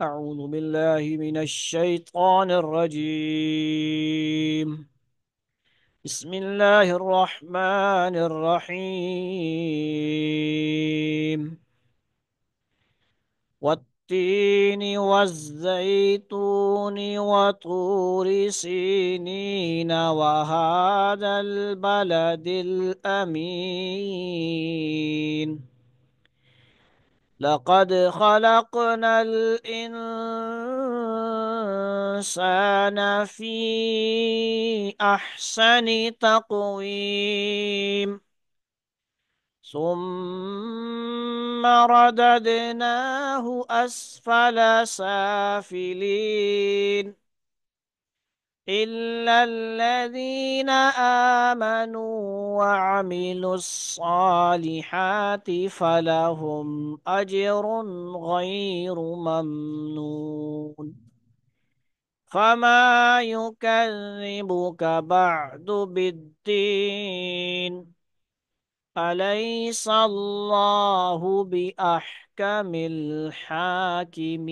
أعوذ بالله من الشيطان الرجيم. بسم الله الرحمن الرحيم. والتين والزيتون وطور سينين وهذا البلد الأمين. لقد خلقنا الإنسان في أحسن تقويم ثم رددناه أسفل سافلين إلا الذين آمنوا وعملوا الصالحات فلهم أجر غير ممنون. فما يكذبك بعد بالدين؟ أليس الله بأحكم الحاكمين؟